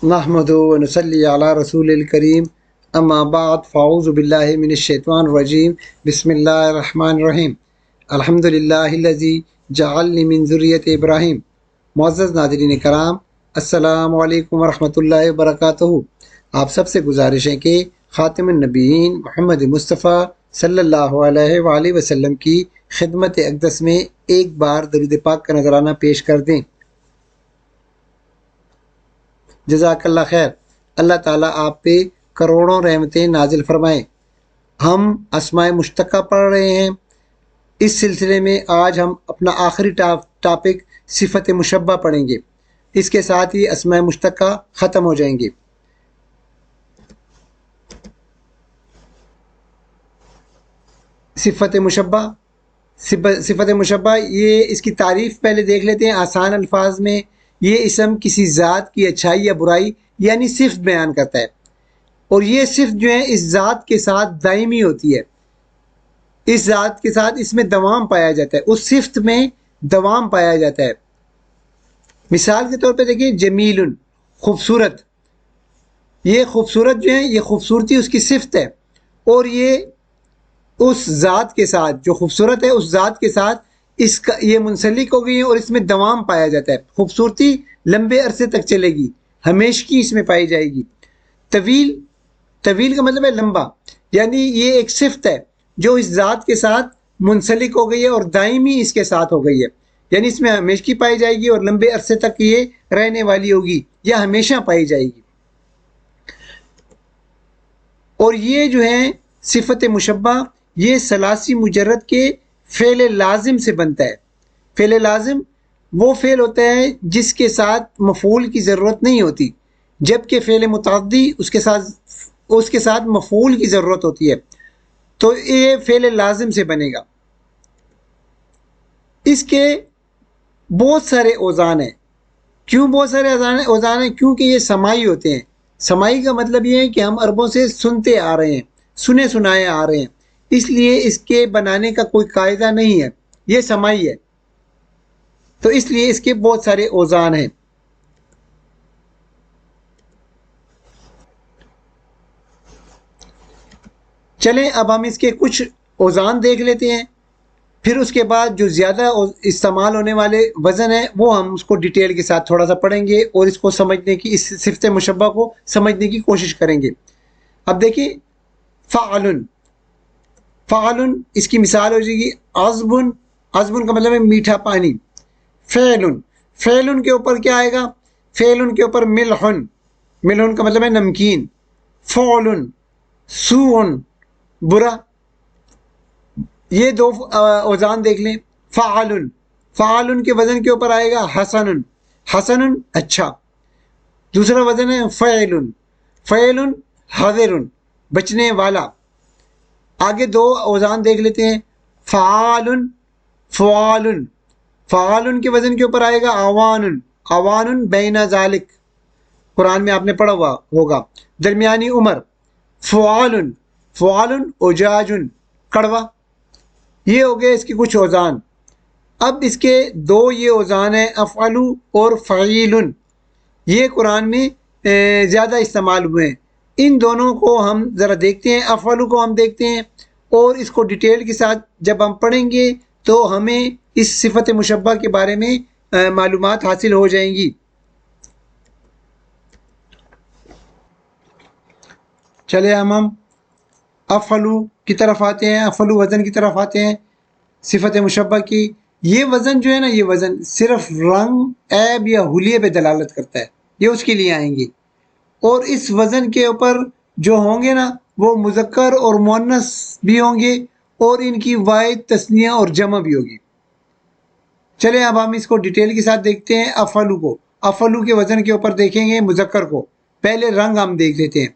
نحمدہ و نصلی علی رسول الکریم اما بعد فاعوذ باللہ من الشیطان الرجیم بسم اللہ الرحمن الرحیم الحمد للہ الذی جعلنی من ذریۃ ابراہیم۔ معزز ناظرین کرام، السلام علیکم ورحمۃ اللہ وبرکاتہ۔ آپ سب سے گزارش ہے کہ خاتم النبیین محمد مصطفیٰ صلی اللہ علیہ وآلہ وسلم کی خدمت اقدس میں ایک بار درود پاک کا نذرانہ پیش کر دیں۔ جزاک اللہ خیر۔ اللہ تعالیٰ آپ پہ کروڑوں رحمتیں نازل فرمائیں۔ ہم اسماء مشتقہ پڑھ رہے ہیں۔ اس سلسلے میں آج ہم اپنا آخری ٹاپک صفت مشبہ پڑھیں گے۔ اس کے ساتھ ہی اسماء مشتقہ ختم ہو جائیں گے۔ صفت مشبہ یہ اس کی تعریف پہلے دیکھ لیتے ہیں آسان الفاظ میں۔ یہ اسم کسی ذات کی اچھائی یا برائی یعنی صفت بیان کرتا ہے، اور یہ صفت جو ہے اس ذات کے ساتھ دائمی ہوتی ہے۔ اس ذات کے ساتھ اس میں دوام پایا جاتا ہے، اس صفت میں دوام پایا جاتا ہے۔ مثال کے طور پہ دیکھیں، جمیل، خوبصورت۔ یہ خوبصورت جو ہے، یہ خوبصورتی اس کی صفت ہے، اور یہ اس ذات کے ساتھ جو خوبصورت ہے اس ذات کے ساتھ اس کا یہ منسلک ہو گئی ہے، اور اس میں دوام پایا جاتا ہے۔ خوبصورتی لمبے عرصے تک چلے گی، ہمیشگی اس میں پائی جائے گی۔ طویل کا مطلب ہے لمبا، یعنی یہ ایک صفت ہے جو اس ذات کے ساتھ منسلک ہو گئی ہے اور دائمی اس کے ساتھ ہو گئی ہے، یعنی اس میں ہمیشگی پائی جائے گی اور لمبے عرصے تک یہ رہنے والی ہوگی یا ہمیشہ پائی جائے گی۔ اور یہ جو ہے صفت مشبہ، یہ ثلاثی مجرد کے فعل لازم سے بنتا ہے۔ فعل لازم وہ فعل ہوتا ہے جس کے ساتھ مفعول کی ضرورت نہیں ہوتی، جبکہ فعل متعدی اس کے ساتھ مفعول کی ضرورت ہوتی ہے، تو یہ فعل لازم سے بنے گا۔ اس کے بہت سارے اوزان ہیں۔ کیوں بہت سارے اوزان ہیں؟ کیونکہ یہ سماعی ہوتے ہیں۔ سماعی کا مطلب یہ ہے کہ ہم عربوں سے سنتے آ رہے ہیں، سنے سنائے آ رہے ہیں، اس لیے اس کے بنانے کا کوئی قاعدہ نہیں ہے، یہ سماعی ہے، تو اس لیے اس کے بہت سارے اوزان ہیں۔ چلیں اب ہم اس کے کچھ اوزان دیکھ لیتے ہیں، پھر اس کے بعد جو زیادہ استعمال ہونے والے وزن ہیں وہ ہم اس کو ڈیٹیل کے ساتھ تھوڑا سا پڑھیں گے اور اس کو سمجھنے کی، اس صفت مشبہ کو سمجھنے کی کوشش کریں گے۔ اب دیکھیں، فعل، اس کی مثال ہو جائے گی عذب کا مطلب ہے میٹھا پانی۔ فعل کے اوپر کیا آئے گا؟ فعل کے اوپر ملح کا مطلب ہے نمکین۔ فعل، سوء، برا۔ یہ دو اوزان دیکھ لیں۔ فعل کے وزن کے اوپر آئے گا حسن، اچھا۔ دوسرا وزن ہے فعل حذر، بچنے والا۔ آگے دو اوزان دیکھ لیتے ہیں۔ فعال کے وزن کے اوپر آئے گا عوان بین ذالک، قرآن میں آپ نے پڑھا ہوا ہوگا، درمیانی عمر۔ فعال اجاج، کڑوا۔ یہ ہو گئے اس کے کچھ اوزان۔ اب اس کے دو یہ اوزان ہیں، افعلو اور فعیل، یہ قرآن میں زیادہ استعمال ہوئے ہیں۔ ان دونوں کو ہم ذرا دیکھتے ہیں۔ افعلو کو ہم دیکھتے ہیں، اور اس کو ڈیٹیل کے ساتھ جب ہم پڑھیں گے تو ہمیں اس صفت مشبہ کے بارے میں معلومات حاصل ہو جائیں گی۔ چلے ہم افعلو کی طرف آتے ہیں، افعلو وزن کی طرف آتے ہیں صفت مشبہ کی۔ یہ وزن جو ہے نا، یہ وزن صرف رنگ، عیب یا حلیے پہ دلالت کرتا ہے، یہ اس کے لیے آئیں گے۔ اور اس وزن کے اوپر جو ہوں گے نا، وہ مذکر اور مؤنث بھی ہوں گے، اور ان کی واحد، تثنیہ اور جمع بھی ہوگی۔ چلیں اب ہم اس کو ڈیٹیل کے ساتھ دیکھتے ہیں۔ افعلو کو، افعلو کے وزن کے اوپر دیکھیں گے مذکر کو۔ پہلے رنگ ہم دیکھ لیتے ہیں۔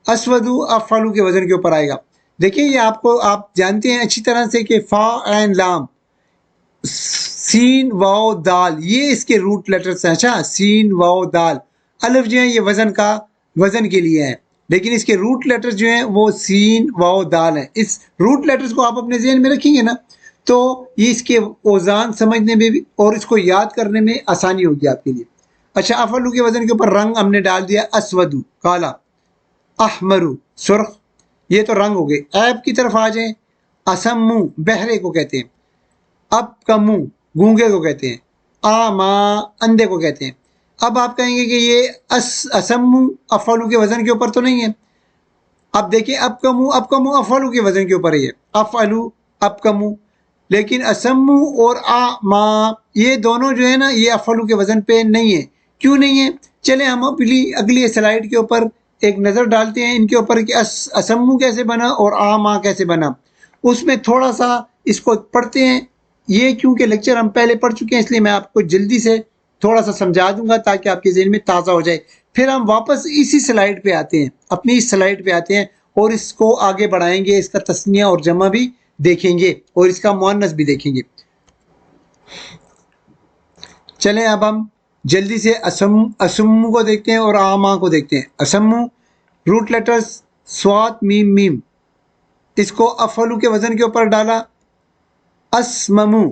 اسودو افعلو کے وزن کے اوپر آئے گا۔ دیکھیں یہ آپ جانتے ہیں اچھی طرح سے کہ فا عین لام سین واو دال، یہ اس کے روٹ لیٹرز ہیں۔ اچھا، سین واو دال، الف جو ہیں یہ وزن کے لیے ہیں، لیکن اس کے روٹ لیٹرز جو ہیں وہ سین واو دال ہیں۔ اس روٹ لیٹرز کو آپ اپنے ذہن میں رکھیں گے نا، تو یہ اس کے اوزان سمجھنے میں بھی اور اس کو یاد کرنے میں آسانی ہوگی آپ کے لیے۔ اچھا افعلو کے وزن کے اوپر رنگ ہم نے ڈال دیا اسودو کالا، احمرو سرخ، یہ تو رنگ ہو گئے. عیب کی طرف آ جائیں، اسمو بہرے کو کہتے ہیں، اب کمو گونگے کو کہتے ہیں، آما اندھے کو کہتے ہیں. اب آپ کہیں گے کہ یہ اسمو افعلو کے وزن کے اوپر تو نہیں ہے. اب دیکھیں اب کمو افعلو کے وزن کے اوپر ہے، افعلو اب کمو، لیکن اسمو اور آما یہ دونوں جو ہے نا یہ افعلو کے وزن پہ نہیں ہے. کیوں نہیں ہے؟ چلے ہم اگلی سلائیڈ کے اوپر ایک نظر ڈالتے ہیں ان کے اوپر کہ اسمو کیسے بنا اور آما کیسے بنا. اس میں تھوڑا سا اس کو پڑھتے ہیں. یہ کیونکہ لیکچر ہم پہلے پڑھ چکے ہیں اس لیے میں آپ کو جلدی سے تھوڑا سا سمجھا دوں گا تاکہ آپ کے ذہن میں تازہ ہو جائے. پھر ہم واپس اسی سلائیڈ پہ آتے ہیں، اپنی اس سلائیڈ پہ آتے ہیں اور اس کو آگے بڑھائیں گے، اس کا تثنیہ اور جمع بھی دیکھیں گے اور اس کا مؤنث بھی دیکھیں گے. چلیں اب ہم جلدی سے اسمو کو دیکھتے ہیں اور آما کو دیکھتے ہیں. اسمو روٹ لیٹرز سوات میم میم، اس کو افعلو کے وزن کے اوپر ڈالا، اسممو،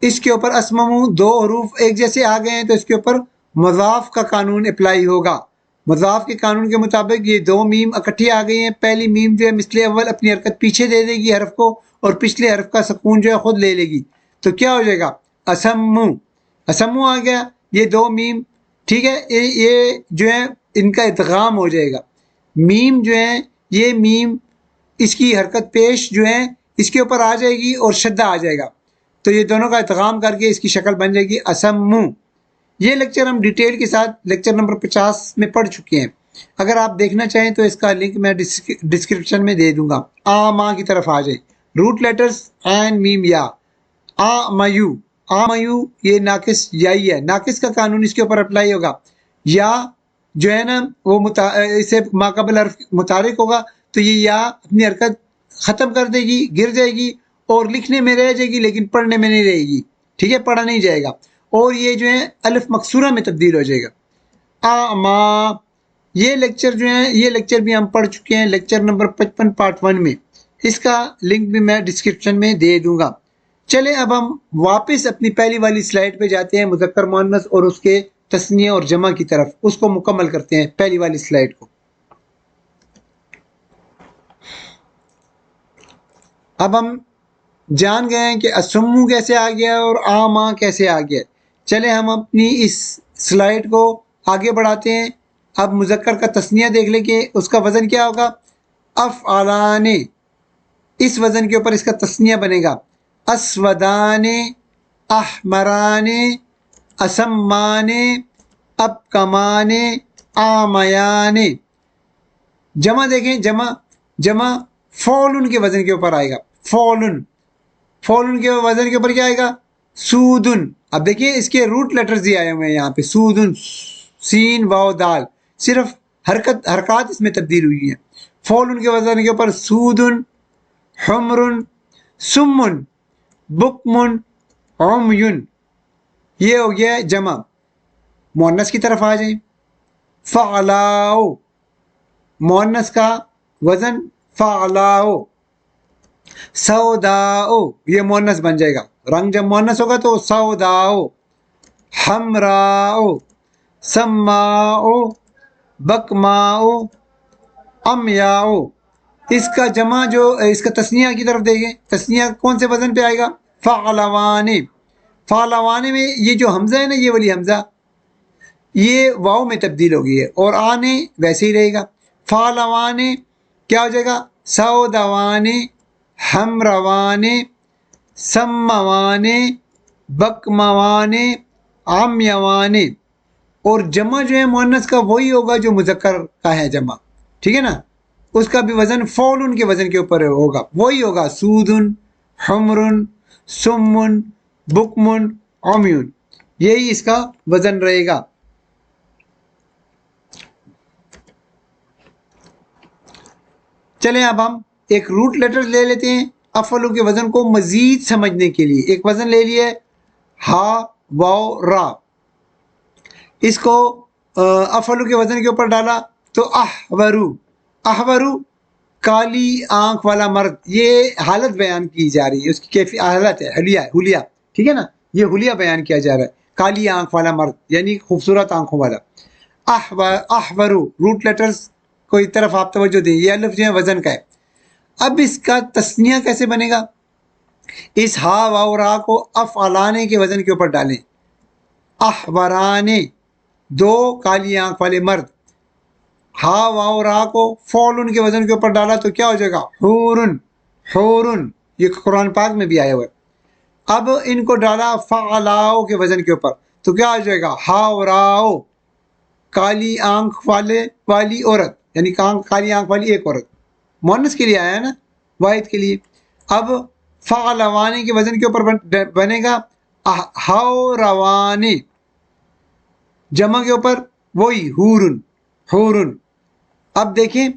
اس کے اوپر اسممو دو حروف ایک جیسے آ گئے ہیں تو اس کے اوپر مضاف کا قانون اپلائی ہوگا. مضاف کے قانون کے مطابق یہ دو میم اکٹھی آ گئی ہیں. پہلی میم جو ہے مثل اول اپنی حرکت پیچھے دے دے گی حرف کو اور پچھلے حرف کا سکون جو ہے خود لے لے گی. تو کیا ہو جائے گا؟ اسمو، اسمو آ گیا. یہ دو میم ٹھیک ہے، یہ جو ہے ان کا ادغام ہو جائے گا. میم جو ہے یہ میم اس کی حرکت پیش جو ہے اس کے اوپر آ جائے گی اور شدہ آ جائے گا، تو یہ دونوں کا ادغام کر کے اس کی شکل بن جائے گی اسمو. یہ لیکچر ہم ڈیٹیل کے ساتھ لیکچر نمبر 50 میں پڑھ چکے ہیں. اگر آپ دیکھنا چاہیں تو اس کا لنک میں ڈسکرپشن میں دے دوں گا. آما کی طرف آ جائیں، روٹ لیٹرز عین میم یا. آمیو، آمیو یہ ناقص یائی ہے، ناقص کا قانون اس کے اوپر اپلائی ہوگا. یا جو ہے نا وہ اسے ماقبل حرف متحرک ہوگا تو یہ یا اپنی حرکت ختم کر دے گی، گر جائے گی اور لکھنے میں رہ جائے گی لیکن پڑھنے میں نہیں رہے گی. ٹھیک ہے، پڑھا نہیں جائے گا اور یہ جو ہے الف مکسورہ میں تبدیل ہو جائے گا. آما یہ لیکچر جو ہے یہ لیکچر بھی ہم پڑھ چکے ہیں لیکچر نمبر 55 پارٹ 1 میں، اس کا لنک بھی میں ڈسکرپشن میں دے دوں گا. چلے اب ہم واپس اپنی پہلی والی سلائیڈ پہ جاتے ہیں، مذکر مؤنث اور اس کے تثنیہ اور جمع کی طرف، اس کو مکمل کرتے ہیں پہلی والی سلائیڈ کو. اب ہم جان گئے ہیں کہ اسمو کیسے آ گیا اور آما کیسے آ گیا. چلے ہم اپنی اس سلائیڈ کو آگے بڑھاتے ہیں. اب مذکر کا تثنیہ دیکھ لیں کہ اس کا وزن کیا ہوگا. افعلان، اس وزن کے اوپر اس کا تثنیہ بنے گا. اسودان، احمران، اسمان، ابکمان، آمیان. جمع دیکھیں، جمع فولن کے وزن کے اوپر آئے گا. فولن کے وزن کے اوپر کیا آئے گا؟ سودن. اب دیکھیے اس کے روٹ لیٹرز ہی آئے ہوئے ہیں یہاں پہ، سودن، سین واو دال، صرف حرکات اس میں تبدیل ہوئی ہیں. فولن کے وزن کے اوپر سودن، حمرن، سمن، بکمن، عمیون. یہ ہو گیا جمع. مؤنث کی طرف آ جائیں. فعلاؤ، مؤنث کا وزن فعلاؤ. سوداؤ یہ مؤنث بن جائے گا، رنگ جب مؤنث ہوگا تو سوداؤ. حمراؤ، سماؤ، بکماؤ، امیاؤ. اس کا جمع جو اس کا تثنیہ کی طرف دیکھیں، تثنیہ کون سے وزن پہ آئے گا؟ فعلوان. فعلوان میں یہ جو حمزہ ہے نا، یہ والی حمزہ یہ واو میں تبدیل ہو گئی ہے اور آنے ویسے ہی رہے گا. فعلوان کیا ہو جائے گا؟ سودوان، حمروان، سموان، بکموان، عمیوان. اور جمع جو ہے مؤنث کا وہی ہوگا جو مذکر کا ہے جمع. ٹھیک ہے نا، اس کا بھی وزن فولن کے وزن کے اوپر ہوگا، وہی ہوگا سودن، حمرن، سمن، بکمن، عمیون. یہی اس کا وزن رہے گا. چلیں اب ہم ایک روٹ لیٹر لے لیتے ہیں افعلو کے وزن کو مزید سمجھنے کے لیے. ایک وزن لے لیے ہا واو را، اس کو افعلو کے وزن کے اوپر ڈالا تو احورو. احورو کالی آنکھ والا مرد، یہ حالت بیان کی جا رہی ہے، اس کی کیفی حالت ہے، حلیہ. ٹھیک ہے نا، یہ حلیہ بیان کیا جا رہا ہے. کالی آنکھ والا مرد یعنی خوبصورت آنکھوں والا. احورو روٹ لیٹرز کوئی طرف آپ توجہ دیں, یہ الف جو ہے وزن کا ہے. اب اس کا تسنیہ کیسے بنے گا؟ اس ہا واو را کو افعلانے کے وزن کے اوپر ڈالیں. احورانے دو کالی آنکھ والے مرد. ہا واو را کو فعلن کے وزن کے اوپر ڈالا تو کیا ہو جائے گا؟ حورن. حورن یہ قرآن پاک میں بھی آیا ہوا ہے. اب ان کو ڈالا فعلاؤ کے وزن کے اوپر تو کیا ہو جائے گا؟ ہاوراؤ کالی آنکھ والی عورت یعنی کالی آنکھ والی ایک عورت. مونس کے لیے آیا ہے نا, واحد کے لیے. اب فعلوانے کے وزن کے اوپر بنے گا ہاوروانی, جمع کے اوپر وہی حورن. حورن. اب دیکھیں,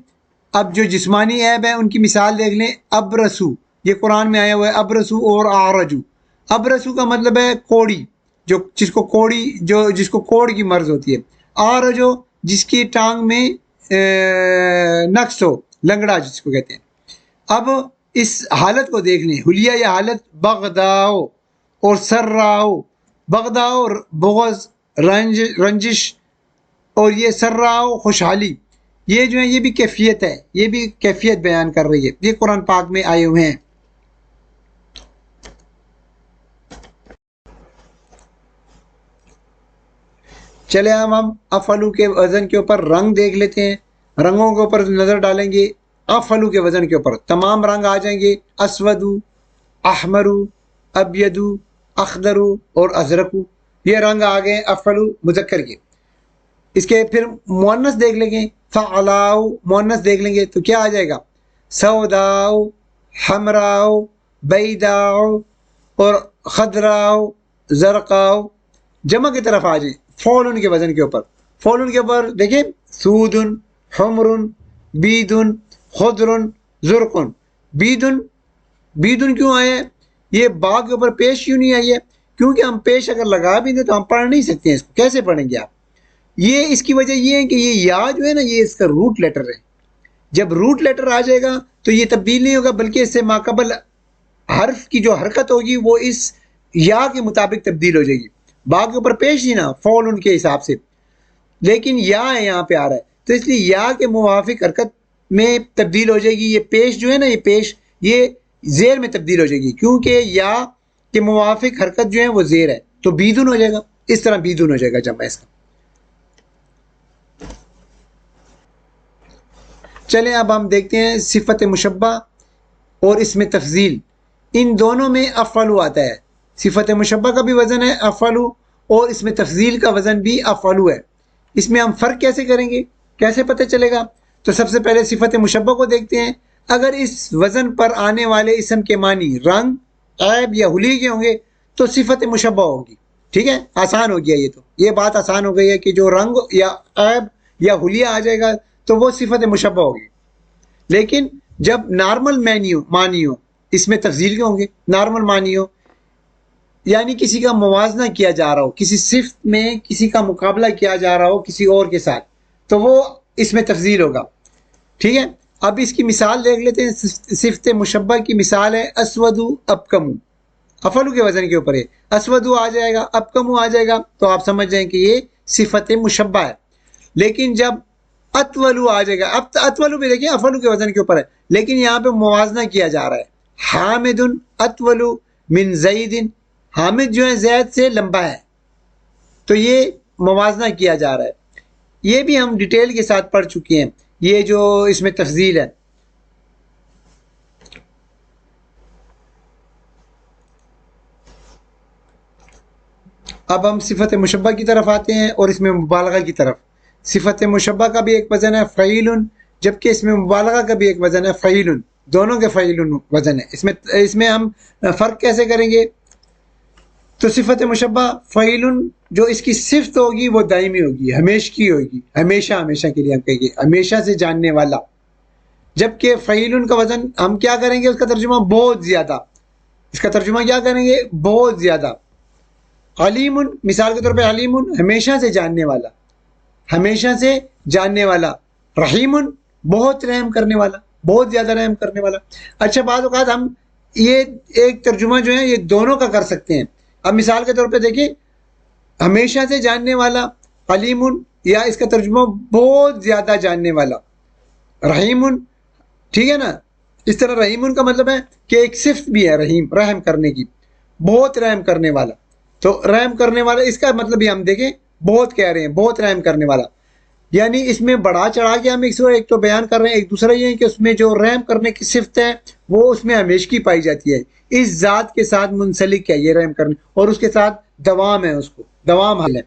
اب جو جسمانی عیب ہے ان کی مثال دیکھ لیں. ابرسو یہ قرآن میں آیا ہوا ہے, ابرسو اور آرجو. ابرسو کا مطلب ہے کوڑی, جس کو کوڑ کی مرض ہوتی ہے. آرجو جس کی ٹانگ میں نقص ہو, لنگڑا جس کو کہتے ہیں. اب اس حالت کو دیکھ لیں, حلیہ یا حالت بغداؤ اور سراؤ. بغداؤ بغض رنجش اور یہ سراؤ خوشحالی, یہ جو ہے یہ بھی کیفیت ہے, یہ بھی کیفیت بیان کر رہی ہے. یہ قرآن پاک میں آئے ہوئے ہیں. چلے ہم افعلو کے وزن کے اوپر رنگ دیکھ لیتے ہیں. رنگوں کے اوپر نظر ڈالیں گے. افعلو کے وزن کے اوپر تمام رنگ آ جائیں گے. اسودو, احمرو, ابیدو, اخضرو اور ازرقو, یہ رنگ آ گئے افعلو مذکر کے. اس کے پھر مؤنث دیکھ لیں گے. فعلاؤ مؤنث دیکھ لیں گے تو کیا آ جائے گا؟ سوداؤ, حمراؤ, بیداؤ اور خضراؤ, زرقاؤ. جمع کی طرف آ جائیں فعلن کے وزن کے اوپر. فعلن کے اوپر دیکھیں سودن, حمرن, بیدن, خضرن, زرقن. بیدن کیوں آئے ہیں؟ یہ با کے اوپر پیش کیوں نہیں آئی ہے؟ کیونکہ ہم پیش اگر لگا بھی دیں تو ہم پڑھ نہیں سکتے ہیں اس کو. کیسے پڑھیں گے آپ؟ یہ اس کی وجہ یہ ہے کہ یہ یا جو ہے نا یہ اس کا روٹ لیٹر ہے. جب روٹ لیٹر آ جائے گا تو یہ تبدیل نہیں ہوگا, بلکہ اس سے ماقبل حرف کی جو حرکت ہوگی وہ اس یا کے مطابق تبدیل ہو جائے گی. با کے اوپر پیش ہی نا فعل ان کے حساب سے, لیکن یا ہے یہاں پہ آ رہا ہے تو اس لیے یا کے موافق حرکت میں تبدیل ہو جائے گی. یہ پیش جو ہے نا یہ پیش یہ زیر میں تبدیل ہو جائے گی, کیونکہ یا کے موافق حرکت جو ہے وہ زیر ہے تو بیدن ہو جائے گا. اس طرح بیدن ہو جائے گا جمع اس کا. چلیں اب ہم دیکھتے ہیں صفت مشبہ اور اس میں تفضیل. ان دونوں میں افعلو آتا ہے. صفت مشبہ کا بھی وزن ہے افعلو اور اس میں تفضیل کا وزن بھی افعلو ہے. اس میں ہم فرق کیسے کریں گے, کیسے پتہ چلے گا؟ تو سب سے پہلے صفت مشبہ کو دیکھتے ہیں. اگر اس وزن پر آنے والے اسم کے معنی رنگ, عیب یا حلی کے ہوں گے تو صفت مشبہ ہوگی. ٹھیک ہے, آسان ہو گیا یہ, تو یہ بات آسان ہو گئی ہے کہ جو رنگ یا عیب یا حلیہ آ جائے گا تو وہ صفت مشبہ ہوگی. لیکن جب نارمل معنی ہو اس میں تفضیل کے ہوں گے. نارمل معنی ہو یعنی کسی کا موازنہ کیا جا رہا ہو, کسی صفت میں کسی کا مقابلہ کیا جا رہا ہو کسی اور کے ساتھ, تو وہ اس میں تفضیل ہوگا. ٹھیک ہے, اب اس کی مثال دیکھ لیتے ہیں. صفت مشبہ کی مثال ہے اسودو ابکمو. افعلو کے وزن کے اوپر ہے, اسودو آ جائے گا, ابکمو آ جائے گا, تو آپ سمجھ جائیں کہ یہ صفت مشبہ ہے. لیکن جب اتولو آ جائے گا, اب اتولو بھی دیکھیں افعلو کے وزن کے اوپر ہے, لیکن یہاں پہ موازنہ کیا جا رہا ہے. حامد اتولو من زید, حامد جو ہے زید سے لمبا ہے, تو یہ موازنہ کیا جا رہا ہے. یہ بھی ہم ڈیٹیل کے ساتھ پڑھ چکے ہیں, یہ جو اس میں تفضیل ہے. اب ہم صفت مشبہ کی طرف آتے ہیں اور اس میں مبالغہ کی طرف. صفت مشبہ کا بھی ایک وزن ہے فعیل, جبکہ اس میں مبالغہ کا بھی ایک وزن ہے فعیل. دونوں کے فعیل وزن ہے. اس میں ہم فرق کیسے کریں گے؟ تو صفت مشبہ فعیل جو اس کی صفت ہوگی وہ دائمی ہوگی, ہمیشہ کی ہوگی, ہمیشہ کے لیے ہم کہیں گے ہمیشہ سے جاننے والا. جبکہ فعیل کا وزن ہم کیا کریں گے, اس کا ترجمہ بہت زیادہ. اس کا ترجمہ کیا کریں گے؟ بہت زیادہ. علیم مثال کے طور پہ علیم ہمیشہ سے جاننے والا, ہمیشہ سے جاننے والا. رحیم بہت رحم کرنے والا, بہت زیادہ رحم کرنے والا. اچھا, بعض اوقات ہم یہ ایک ترجمہ جو ہے یہ دونوں کا کر سکتے ہیں. اب مثال کے طور پہ دیکھیں ہمیشہ سے جاننے والا، علیم، یا اس کا ترجمہ بہت زیادہ جاننے والا، رحیم، ٹھیک ہے نا. اس طرح رحیم کا مطلب ہے کہ ایک صفت بھی ہے رحیم، رحم کرنے کی، بہت رحم کرنے والا. تو رحم کرنے والا اس کا مطلب یہ ہم دیکھیں بہت کہہ رہے ہیں، بہت رحم کرنے والا، یعنی اس میں بڑھا چڑھا کے ہم ایک تو بیان کر رہے ہیں، ایک دوسرا یہ ہے کہ اس میں جو رحم کرنے کی صفت ہے وہ اس میں ہمیشگی پائی جاتی ہے، اس ذات کے ساتھ منسلک ہے یہ رحم کرنے، اور اس کے ساتھ دوام ہے، اس کو دوام حال ہے.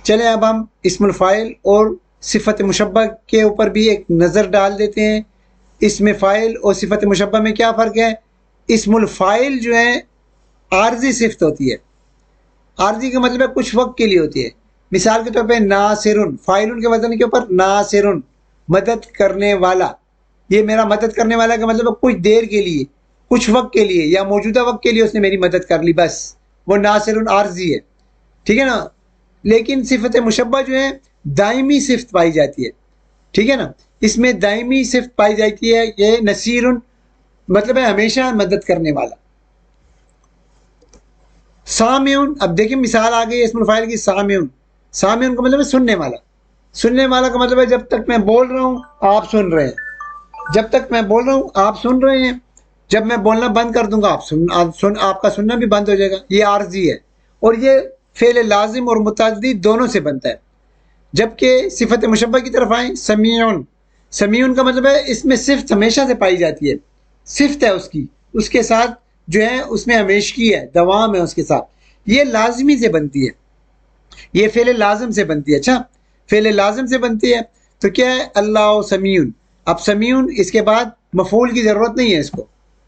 چلیں اب ہم اسم الفاعل اور صفت مشبہ کے اوپر بھی ایک نظر ڈال دیتے ہیں. اسم فاعل اور صفت مشبہ میں کیا فرق ہے؟ اسم الفاعل جو ہے عارضی صفت ہوتی ہے. عارضی کا مطلب ہے کچھ وقت کے لیے ہوتی ہے. مثال کے طور پہ ناصرن، فاعل کے وزن کے اوپر ناصرن، مدد کرنے والا. یہ میرا مدد کرنے والا کا مطلب ہے کچھ دیر کے لیے، کچھ وقت کے لیے، یا موجودہ وقت کے لیے اس نے میری مدد کر لی، بس وہ ناصرن عارضی ہے، ٹھیک ہے نا. لیکن صفت مشبہ جو ہے دائمی صفت پائی جاتی ہے، ٹھیک ہے نا. اس میں دائمی صفت پائی جاتی ہے، یہ نصیر مطلب ہے ہمیشہ مدد کرنے والا. سامعون، اب دیکھیں مثال آ گئی اسم الفاعل کی، سامعون. سامعون کا مطلب ہے سننے والا. سننے والا کا مطلب ہے جب تک میں بول رہا ہوں آپ سن رہے ہیں، جب تک میں بول رہا ہوں آپ سن رہے ہیں، جب میں بولنا بند کر دوں گا آپ کا سننا بھی بند ہو جائے گا. یہ عارضی ہے، اور یہ فعل لازم اور متعدی دونوں سے بنتا ہے. جبکہ صفت مشبہ کی طرف آئیں، سمیعون. سمیعون کا مطلب ہے اس میں صفت ہمیشہ سے پائی جاتی ہے، صفت ہے اس کی، اس کے ساتھ جو ہے اس میں ہمیشگی ہے، دوام ہے اس کے ساتھ. یہ لازمی سے بنتی ہے، یہ فعل لازم سے بنتی ہے. اچھا، فعل لازم سے بنتی ہے تو کیا ہے؟ اللہ سمیعون. اب سمیعون اس کے بعد مفعول کی ضرورت نہیں ہے، اس کو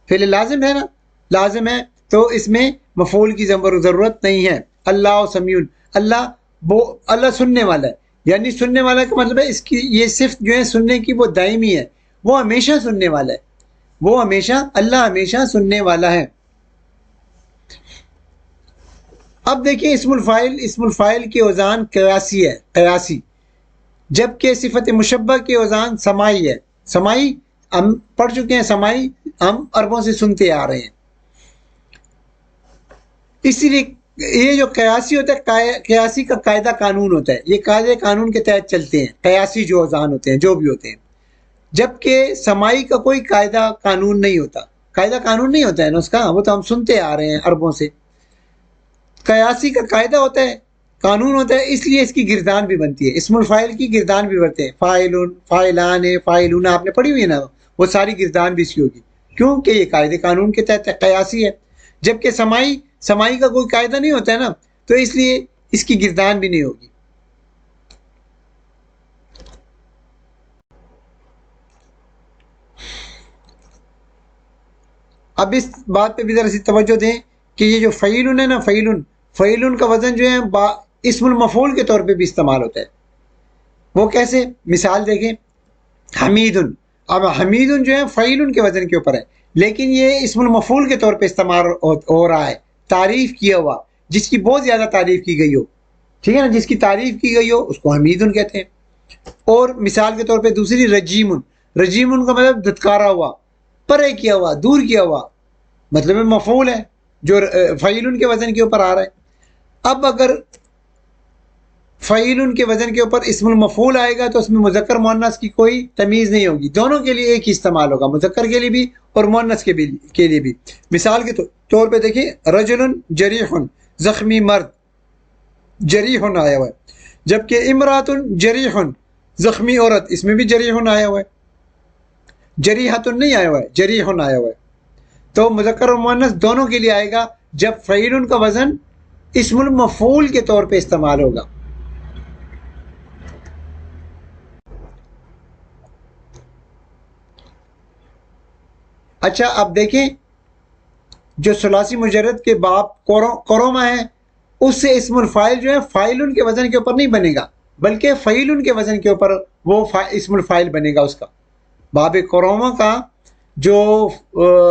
فعل لازم ہے نا، لازم ہے تو اس میں مفعول کی ضرورت نہیں ہے. اللہ سمیعون، اللہ سننے والا ہے، یعنی سننے والا کا مطلب ہے اس کی یہ صفت جو ہے سننے کی وہ دائمی ہے، وہ ہمیشہ سننے والا ہے، وہ ہمیشہ، اللہ ہمیشہ سننے والا ہے. اب دیکھیں اسم الفاعل کی اوزان قیاسی ہے، قیاسی، جبکہ صفت مشبہ کی اوزان سماعی ہے. سماعی ہم پڑھ چکے ہیں، سماعی ہم عربوں سے سنتے آ رہے ہیں. اسی لیے یہ جو قیاسی ہوتا ہے، قیاسی کا قاعدہ قانون ہوتا ہے، یہ قاعدے قانون کے تحت چلتے ہیں قیاسی جو اوزان ہوتے ہیں، جو بھی ہوتے ہیں. جبکہ سماعی کا کوئی قاعدہ قانون نہیں ہوتا، قاعدہ قانون نہیں ہوتا ہے نا اس کا، وہ تو ہم سنتے آ رہے ہیں عربوں سے. قیاسی کا قاعدہ ہوتا ہے، قانون ہوتا ہے، اس لیے اس کی گردان بھی بنتی ہے. اسم الفاعل کی گردان بھی بنتے ہیں، فاعلون، فاعلان، فاعلون آپ نے پڑھی ہوئی ہے نا، وہ ساری گردان بھی اس کی ہوگی، کیونکہ یہ قاعدے قانون کے تحت قیاسی ہے. جبکہ سماعی کا کوئی قاعدہ نہیں ہوتا ہے نا، تو اس لیے اس کی گردان بھی نہیں ہوگی. اب اس بات پہ بھی ذرا سی توجہ دیں کہ یہ جو فعیلن ہے نا، فعیلن کا وزن جو ہے اسم المفعول کے طور پہ بھی استعمال ہوتا ہے. وہ کیسے؟ مثال دیکھیں، حمیدن. اب حمیدن جو ہے فعیلن کے وزن کے اوپر ہے، لیکن یہ اسم المفعول کے طور پہ استعمال ہو رہا ہے، تعریف کیا ہوا، جس کی بہت زیادہ تعریف کی گئی ہو، ٹھیک ہے نا، جس کی تعریف کی گئی ہو اس کو حمیدن کہتے ہیں. اور مثال کے طور پہ دوسری رجیمن. رجیمن کا مطلب دھتکارا ہوا، پرے کیا ہوا، دور کیا ہوا، مطلب مفعول ہے جو فعیل کے وزن کے اوپر آ رہا ہے. اب اگر فعیل کے وزن کے اوپر اسم المفعول آئے گا تو اس میں مذکر مؤنث کی کوئی تمیز نہیں ہوگی، دونوں کے لیے ایک ہی استعمال ہوگا، مذکر کے لیے بھی اور مؤنث کے لیے بھی. مثال کے طور پہ دیکھیں، رجل جریح، زخمی مرد، جریح آیا ہوا ہے. جبکہ امرات جریح، زخمی عورت، اس میں بھی جریح آیا ہوا ہے، جریحت نہیں آیا ہوا ہے، جریح آیا ہوا ہے. تو مذکر اور مؤنث دونوں کے لیے آئے گا جب فعیل کا وزن اسم المفعول کے طور پہ استعمال ہوگا. اچھا، اب دیکھیں جو ثلاثی مجرد کے باب قرومہ ہے، اس سے اسم الفاعل جو ہے فاعل کے وزن کے اوپر نہیں بنے گا، بلکہ فعیل کے وزن کے اوپر وہ اسم الفاعل بنے گا. اس کا باب قرومہ کا جو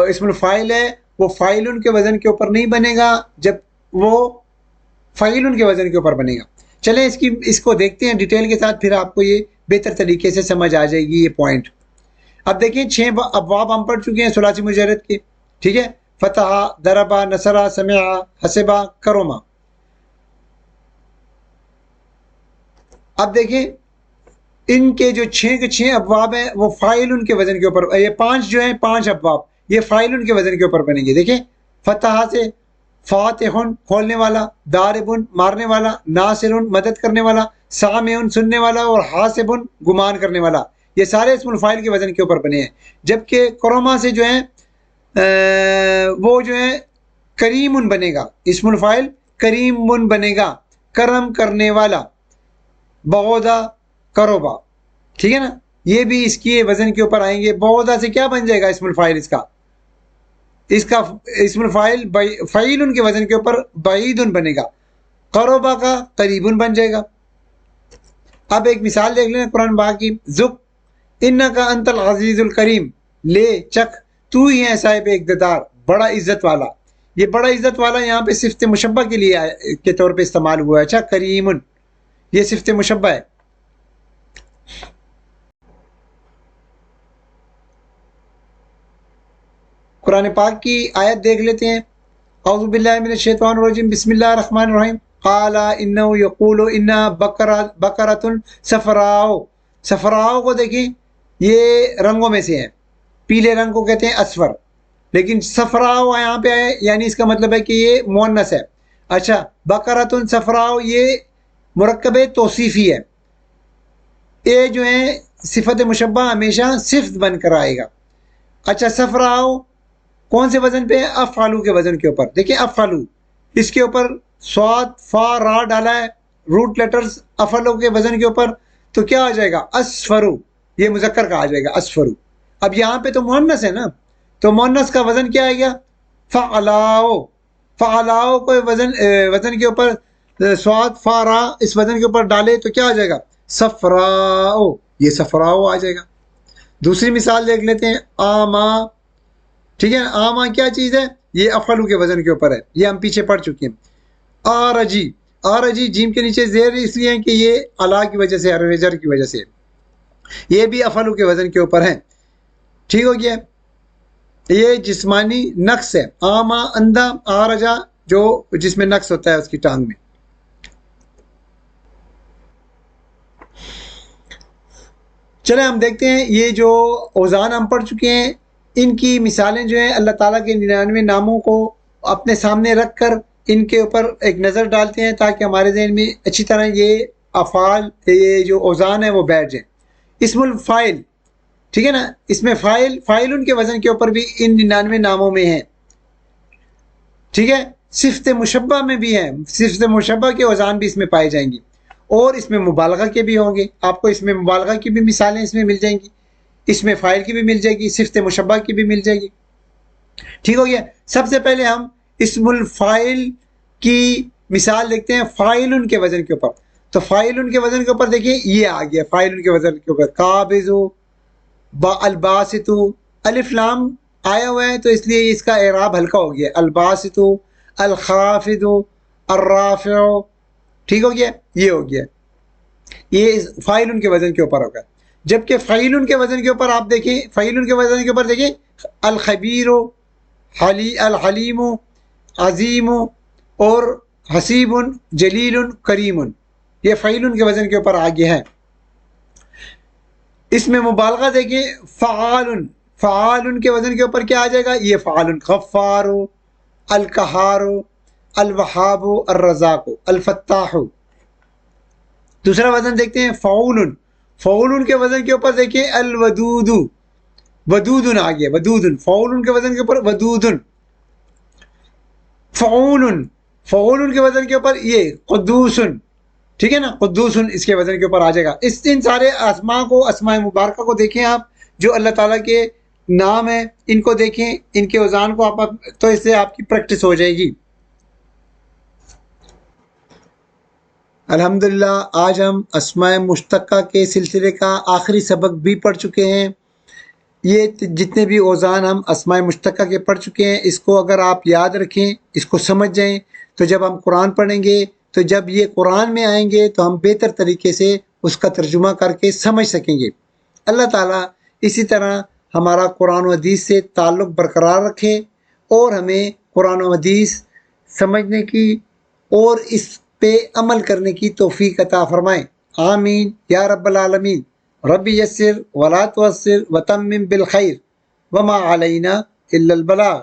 اسم الفاعل ہے وہ فاعل کے وزن کے اوپر نہیں بنے گا، جب وہ فعیل کے وزن کے اوپر بنے گا. چلیں اس کو دیکھتے ہیں ڈیٹیل کے ساتھ، پھر آپ کو یہ بہتر طریقے سے سمجھ آ جائے گی یہ پوائنٹ. اب دیکھیں 6 ابواب ہم پڑھ چکے ہیں ثلاثی مجرد کے، ٹھیک ہے، فتح، ضربا، نصرا، سمع، حسبا، کرما۔ اب دیکھیں ان کے جو 6 کے 6 ابواب ہیں وہ فاعل ان کے وزن کے اوپر، یہ 5 جو ہیں 5 ابواب یہ فاعل ان کے وزن کے اوپر بنیں گے۔ دیکھیں فتح سے فاتح کھولنے والا، دارب مارنے والا، ناصر مدد کرنے والا، سامع سننے والا، اور حاسب گمان کرنے والا، یہ سارے اسم الفاعل کے وزن کے اوپر بنے ہیں۔ جبکہ کرما سے جو ہیں وہ جو ہے کریم بنے گا، اسم الفاعل کریم بنے گا، کرم کرنے والا، بغودا کروبا، ٹھیک ہے نا، یہ بھی اس کی وزن کے اوپر آئیں گے۔ بغودا سے کیا بن جائے گا اسم الفاعل، اس کا اسم الفاعل فعیل کے وزن کے اوپر بعید بنے گا، قربا کا قریب بن جائے گا۔ اب ایک مثال دیکھ لیں قرآن پاک کی، ذق انکا انت العزیز الکریم، لے چکھ تو ہی ہے صاحب اقتدار، بڑا عزت والا۔ یہ بڑا عزت والا یہاں پہ صفت مشبہ کے لیے کے طور پہ استعمال ہوا ہے۔ اچھا کریم یہ صفت مشبہ ہے۔ قرآن پاک کی آیت دیکھ لیتے ہیں، اعوذ باللہ من الشیطان الرجیم، بسم اللہ الرحمن الرحیم، قال انه یقول ان بقرۃ صفراء، صفراء کو دیکھیں یہ رنگوں میں سے ہے، پیلے رنگ کو کہتے ہیں اسفر، لیکن صفراء یہاں پہ ہے یعنی اس کا مطلب ہے کہ یہ مؤنث ہے۔ اچھا بقرۃ صفراء یہ مرکب توصیفی ہے، یہ جو ہے صفت مشبہ ہمیشہ صفت بن کر آئے گا۔ اچھا صفراء کون سے وزن پہ ہے؟ افعلو کے وزن کے اوپر۔ دیکھیں افعلو اس کے اوپر صاد فا را ڈالا ہے، روٹ لیٹرز افعلو کے وزن کے اوپر، تو کیا آ جائے گا؟ اسفرو، یہ مذکر کا آ جائے گا اسفرو۔ اب یہاں پہ تو مؤنث ہے نا، تو مؤنث کا وزن کیا آئے گا؟ فعلاؤ، فعلاؤ کو وزن کے اوپر صاد فا را اس وزن کے اوپر ڈالے تو کیا آ جائے گا؟ صفراؤ، یہ صفراؤ آ جائے گا۔ دوسری مثال دیکھ لیتے ہیں، آما، ٹھیک ہے، آما کیا چیز ہے؟ یہ افعلو کے وزن کے اوپر ہے، یہ ہم پیچھے پڑھ چکے ہیں۔ آرجی، آرجی جیم کے نیچے زیر اس لیے ہے کہ یہ الا کی وجہ سے، حرف جر کی وجہ سے، یہ بھی افعلو کے وزن کے اوپر ہے۔ ٹھیک ہو گیا، یہ جسمانی نقص ہے، آما اندھا، آرجا جو جس میں نقص ہوتا ہے اس کی ٹانگ میں۔ چلے ہم دیکھتے ہیں یہ جو اوزان ہم پڑھ چکے ہیں ان کی مثالیں جو ہیں اللہ تعالیٰ کے 99 ناموں کو اپنے سامنے رکھ کر ان کے اوپر ایک نظر ڈالتے ہیں تاکہ ہمارے ذہن میں اچھی طرح یہ افعال، یہ جو اوزان ہے وہ بیٹھ جائیں۔ اسم الفاعل، ٹھیک ہے نا، اس میں فاعل ان کے وزن کے اوپر بھی ان 99 ناموں میں ہیں، ٹھیک ہے۔ صفت مشبہ میں بھی ہیں، صفت مشبہ کے اوزان بھی اس میں پائے جائیں گی، اور اس میں مبالغہ کے بھی ہوں گے، آپ کو اس میں مبالغہ کی بھی مثالیں اس میں مل جائیں گی، اس میں فاعل کی بھی مل جائے گی، صفت مشبہ کی بھی مل جائے گی۔ ٹھیک ہو گیا۔ سب سے پہلے ہم اسم الفاعل کی مثال دیکھتے ہیں فاعل ان کے وزن کے اوپر۔ تو فاعل ان کے وزن کے اوپر دیکھیں یہ آ گیا فاعل ان کے وزن کے اوپر، قابض، الباسط، الف لام آیا ہوا ہے تو اس لیے اس کا اعراب ہلکا ہو گیا، الباسط، الخافض، الرافع، ٹھیک ہو گیا، یہ ہو گیا، یہ فاعل ان کے وزن کے اوپر ہوگا۔ جبکہ فعیل ان کے وزن کے اوپر آپ دیکھیں، فعیل ان کے وزن کے اوپر دیکھیں، الخبیر، الحلیم، عظیم، اور حسیب، جلیل، کریم، یہ فعیل ان کے وزن کے اوپر آگے ہے۔ اس میں مبالغہ دیکھیں، فعال، فعال ان کے وزن کے اوپر کیا آ جائے گا؟ یہ فعال، غفار، القہار، الوہاب، الرزاق، الفتاح۔ دوسرا وزن دیکھتے ہیں فعول، فعول ان کے وزن کے اوپر دیکھیں الودود، ودود آ گیا، ودود، فعول ان کے وزن کے اوپر ودود۔ فعول، فعول ان کے وزن کے اوپر یہ قدوس، ٹھیک ہے نا، قدوس اس کے وزن کے اوپر آ جائے گا۔ ان سارے اسماء کو، اسماء مبارکہ کو دیکھیں آپ، جو اللہ تعالیٰ کے نام ہیں ان کو دیکھیں، ان کے اوزان کو آپ، تو اس سے آپ کی پریکٹس ہو جائے گی۔ الحمدللہ آج ہم اسماء مشتقہ کے سلسلے کا آخری سبق بھی پڑھ چکے ہیں۔ یہ جتنے بھی اوزان ہم اسماء مشتقہ کے پڑھ چکے ہیں، اس کو اگر آپ یاد رکھیں، اس کو سمجھ جائیں، تو جب ہم قرآن پڑھیں گے، تو جب یہ قرآن میں آئیں گے تو ہم بہتر طریقے سے اس کا ترجمہ کر کے سمجھ سکیں گے۔ اللہ تعالیٰ اسی طرح ہمارا قرآن و حدیث سے تعلق برقرار رکھے اور ہمیں قرآن و حدیث سمجھنے کی اور اس پہ عمل کرنے کی توفیق عطا فرمائیں۔ آمین یا رب العالمین۔ رب یسر ولا تعسر وتمم بالخیر وما علینا الا البلاغ۔